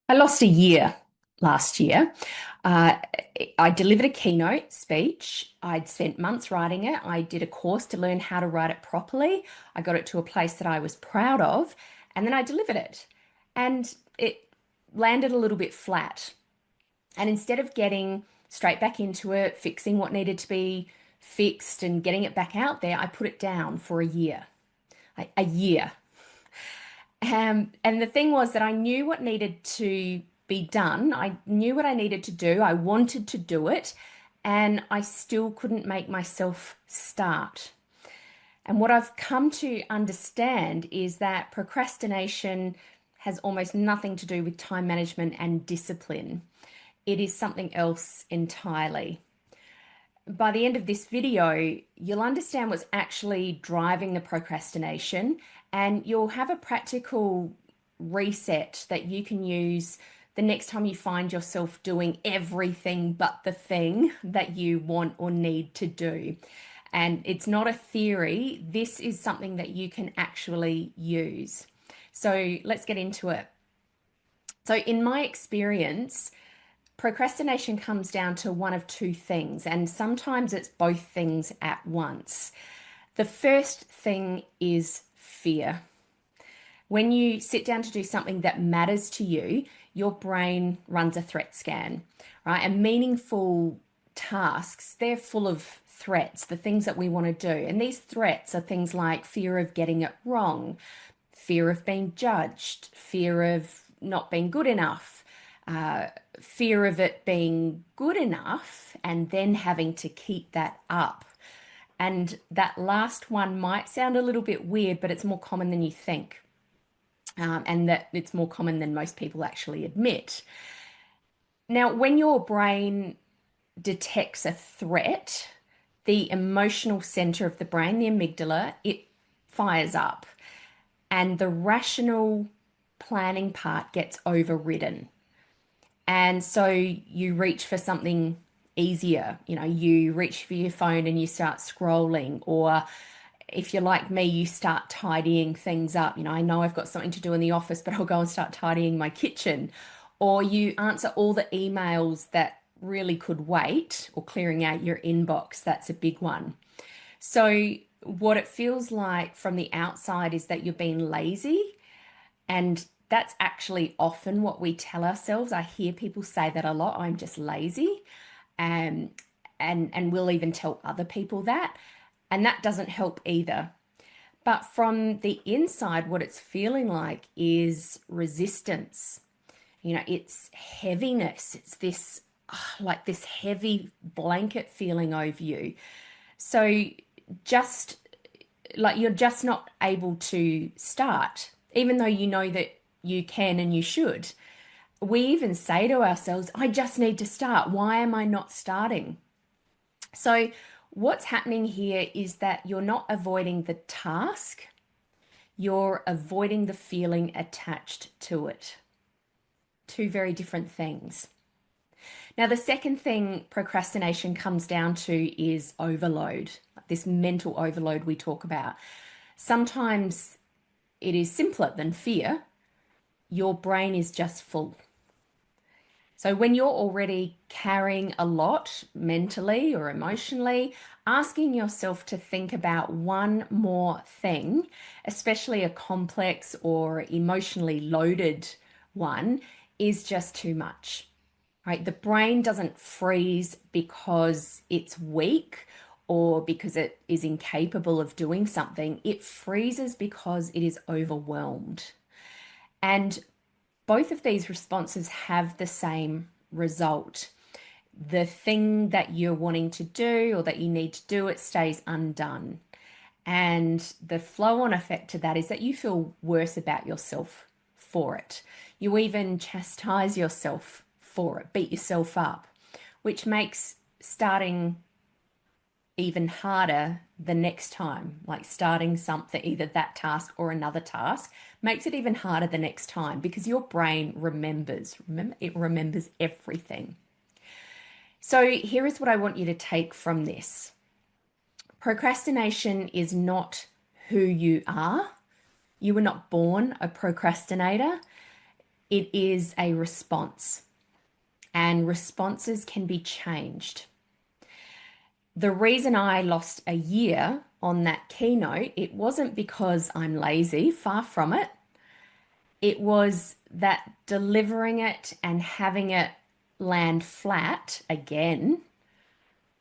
I lost a year last year. Uh, I delivered a keynote speech. I'd spent months writing it. I did a course to learn how to write it properly. I got it to a place that I was proud of, and then I delivered it. And it landed a little bit flat. And instead of getting straight back into it, fixing what needed to be fixed and getting it back out there, I put it down for a year. A year. And the thing was that I knew what needed to be done. I knew what I needed to do. I wanted to do it, and I still couldn't make myself start. And what I've come to understand is that procrastination has almost nothing to do with time management and discipline. It is something else entirely. By the end of this video, you'll understand what's actually driving the procrastination, and you'll have a practical reset that you can use the next time you find yourself doing everything but the thing that you want or need to do. And it's not a theory, this is something that you can actually use. So let's get into it. So, in my experience, procrastination comes down to one of two things, and sometimes it's both things at once. The first thing is fear. When you sit down to do something that matters to you, your brain runs a threat scan, right? And meaningful tasks, they're full of threats, the things that we want to do. And these threats are things like fear of getting it wrong, fear of being judged, fear of not being good enough, fear of it being good enough and then having to keep that up. And that last one might sound a little bit weird, but it's more common than you think. And that it's more common than most people actually admit. Now, when your brain detects a threat, the emotional center of the brain, the amygdala, it fires up. And the rational planning part gets overridden. And so you reach for something easier. You reach for your phone and you start scrolling, or if you're like me, you start tidying things up. I know I've got something to do in the office, but I'll go and start tidying my kitchen. Or you answer all the emails that really could wait, or clearing out your inbox. That's a big one. So what it feels like from the outside is that you're being lazy, and that's actually often what we tell ourselves. I hear people say that a lot. I'm just lazy. Um, and we'll even tell other people that. And that doesn't help either. But from the inside, what it's feeling like is resistance. It's heaviness. It's this like this heavy blanket feeling over you. So just like you're just not able to start, even though you know that you can and you should. We even say to ourselves, I just need to start. Why am I not starting? So, what's happening here is that you're not avoiding the task, you're avoiding the feeling attached to it. Two very different things. Now, the second thing procrastination comes down to is overload, this mental overload we talk about. Sometimes it is simpler than fear. Your brain is just full. So when you're already carrying a lot mentally or emotionally, asking yourself to think about one more thing, especially a complex or emotionally loaded one, is just too much, right? The brain doesn't freeze because it's weak or because it is incapable of doing something. It freezes because it is overwhelmed. And both of these responses have the same result. The thing that you're wanting to do or that you need to do, it stays undone. And the flow on effect to that is that you feel worse about yourself for it. You even chastise yourself for it, beat yourself up, which makes starting even harder the next time, like starting something, either that task or another task, makes it even harder the next time because your brain remembers. Remember, it remembers everything. So here is what I want you to take from this. Procrastination is not who you are. You were not born a procrastinator. It is a response, and responses can be changed. The reason I lost a year on that keynote, it wasn't because I'm lazy, far from it. It was that delivering it and having it land flat again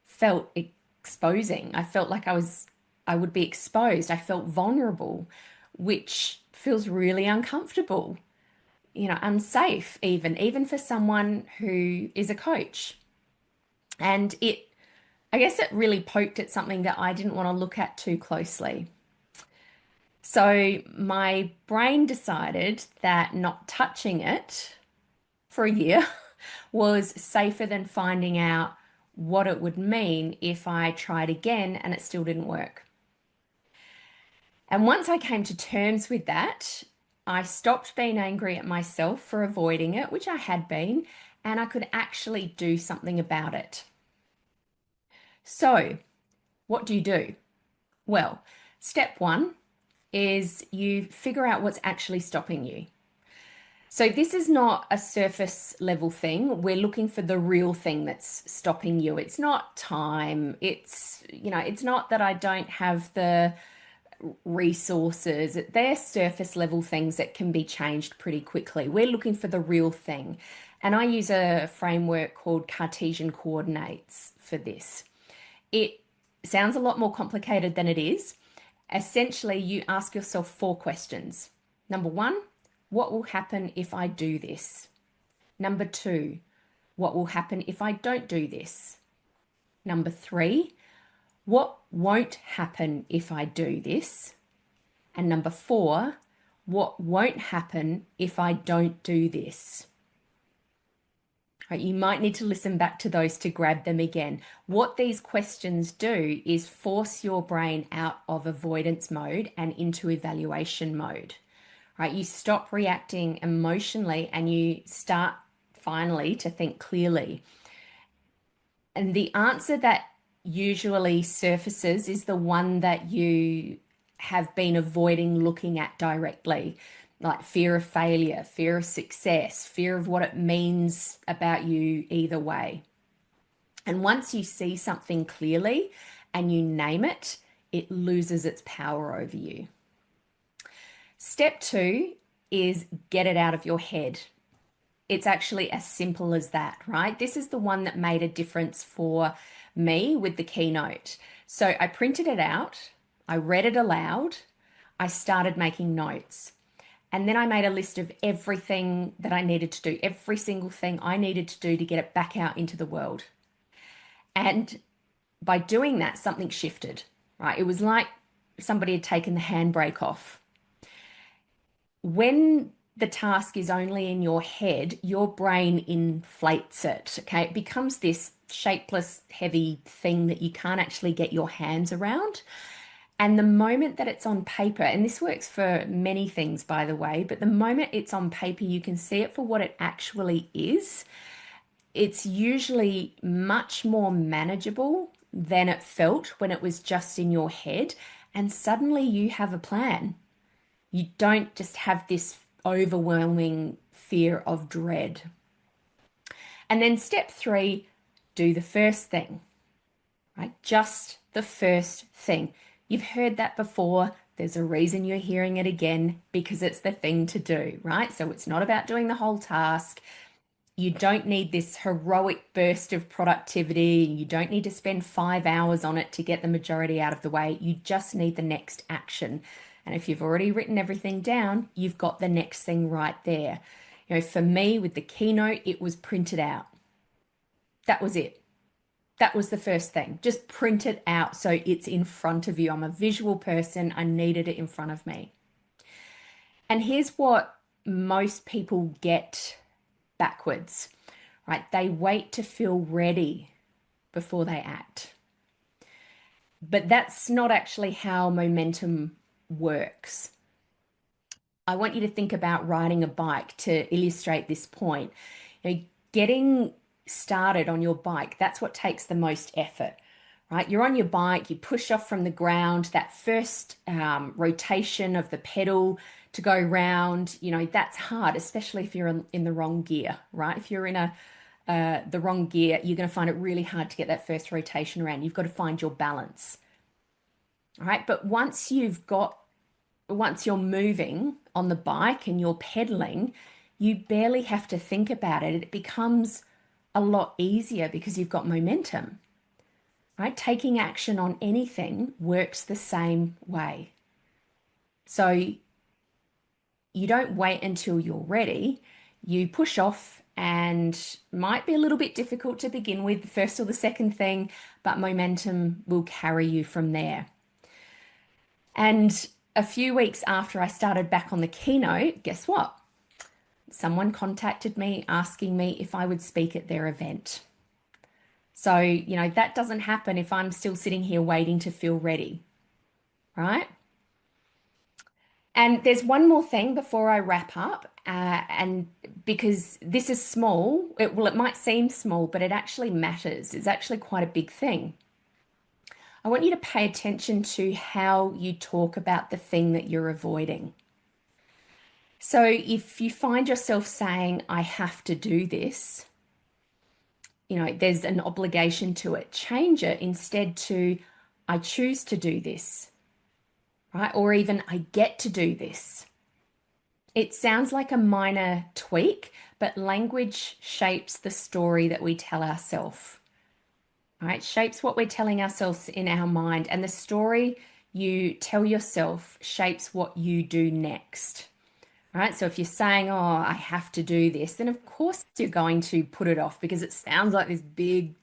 felt exposing. I felt like I would be exposed. I felt vulnerable, which feels really uncomfortable, unsafe even for someone who is a coach. And I guess it really poked at something that I didn't want to look at too closely. So my brain decided that not touching it for a year was safer than finding out what it would mean if I tried again and it still didn't work. And once I came to terms with that, I stopped being angry at myself for avoiding it, which I had been, and I could actually do something about it. So, what do? Well, step one is you figure out what's actually stopping you. So this is not a surface level thing. We're looking for the real thing that's stopping you. It's not time. It's not that I don't have the resources. They're surface level things that can be changed pretty quickly. We're looking for the real thing. And I use a framework called Cartesian coordinates for this. It sounds a lot more complicated than it is. Essentially, you ask yourself 4 questions. Number 1, what will happen if I do this? Number 2, what will happen if I don't do this? Number 3, what won't happen if I do this? And number 4, what won't happen if I don't do this? Right, you might need to listen back to those to grab them again. What these questions do is force your brain out of avoidance mode and into evaluation mode. Right, you stop reacting emotionally and you start finally to think clearly. And the answer that usually surfaces is the one that you have been avoiding looking at directly, like fear of failure, fear of success, fear of what it means about you either way. And once you see something clearly and you name it, it loses its power over you. Step 2 is get it out of your head. It's actually as simple as that, right? This is the one that made a difference for me with the keynote. So I printed it out, I read it aloud, I started making notes. And then I made a list of everything that I needed to do, every single thing I needed to do to get it back out into the world. And by doing that, something shifted, right? It was like somebody had taken the handbrake off. When the task is only in your head, your brain inflates it, okay? It becomes this shapeless, heavy thing that you can't actually get your hands around. And the moment that it's on paper, and this works for many things, by the way, but the moment it's on paper, you can see it for what it actually is. It's usually much more manageable than it felt when it was just in your head. And suddenly you have a plan. You don't just have this overwhelming fear of dread. And then step 3, do the first thing, right? Just the first thing. You've heard that before. There's a reason you're hearing it again, because it's the thing to do, right? So it's not about doing the whole task. You don't need this heroic burst of productivity. You don't need to spend 5 hours on it to get the majority out of the way. You just need the next action. And if you've already written everything down, you've got the next thing right there. For me with the keynote, it was printed out. That was it. That was the first thing. Just print it out so it's in front of you. I'm a visual person. I needed it in front of me. And here's what most people get backwards, right? They wait to feel ready before they act. But that's not actually how momentum works. I want you to think about riding a bike to illustrate this point. Getting started on your bike, that's what takes the most effort, right? You're on your bike, you push off from the ground, that first rotation of the pedal to go round, that's hard, especially if you're in the wrong gear, right? If you're in the wrong gear, you're going to find it really hard to get that first rotation around. You've got to find your balance, all right? But once you're moving on the bike and you're pedaling, you barely have to think about it. It becomes a lot easier because you've got momentum, right? Taking action on anything works the same way. So you don't wait until you're ready. You push off, and might be a little bit difficult to begin with, the first or the second thing, but momentum will carry you from there. And a few weeks after I started back on the keynote, guess what? Someone contacted me asking me if I would speak at their event. So, that doesn't happen if I'm still sitting here waiting to feel ready, right? And there's one more thing before I wrap up, and because this is small, it might seem small, but it actually matters. It's actually quite a big thing. I want you to pay attention to how you talk about the thing that you're avoiding. So if you find yourself saying, I have to do this, there's an obligation to it, change it instead to, I choose to do this, right? Or even, I get to do this. It sounds like a minor tweak, but language shapes the story that we tell ourselves, right? Shapes what we're telling ourselves in our mind, and the story you tell yourself shapes what you do next. Right? So if you're saying, oh, I have to do this, then of course you're going to put it off because it sounds like this big,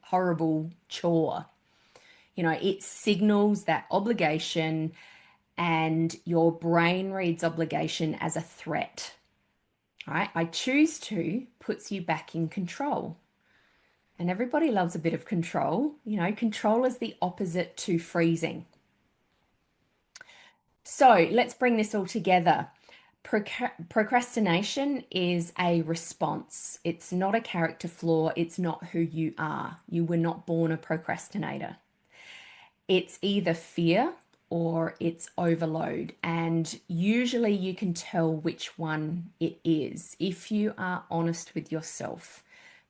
horrible chore. It signals that obligation, and your brain reads obligation as a threat. Right? I choose to puts you back in control. And everybody loves a bit of control. Control is the opposite to freezing. So let's bring this all together. Procrastination is a response. It's not a character flaw. It's not who you are. You were not born a procrastinator. It's either fear or it's overload. And usually you can tell which one it is if you are honest with yourself.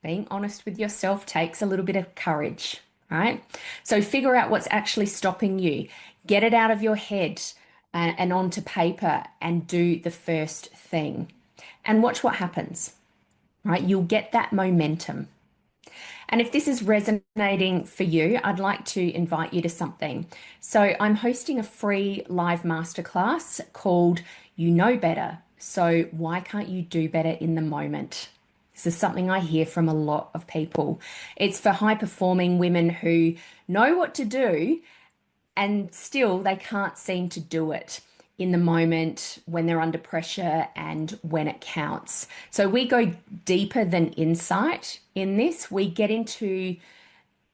Being honest with yourself takes a little bit of courage, right? So figure out what's actually stopping you. Get it out of your head and onto paper and do the first thing. And watch what happens, right? You'll get that momentum. And if this is resonating for you, I'd like to invite you to something. So I'm hosting a free live masterclass called You Know Better. So why can't you do better in the moment? This is something I hear from a lot of people. It's for high-performing women who know what to do and still they can't seem to do it in the moment when they're under pressure and when it counts. So we go deeper than insight in this. We get into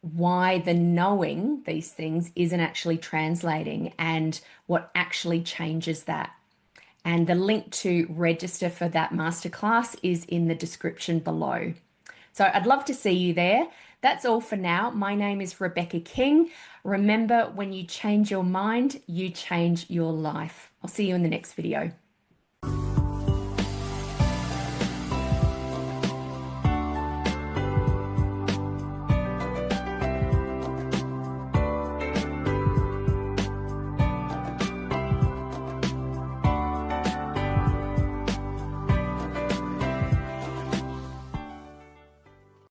why the knowing these things isn't actually translating and what actually changes that. And the link to register for that masterclass is in the description below. So I'd love to see you there. That's all for now. My name is Rebekah King. Remember, when you change your mind, you change your life. I'll see you in the next video.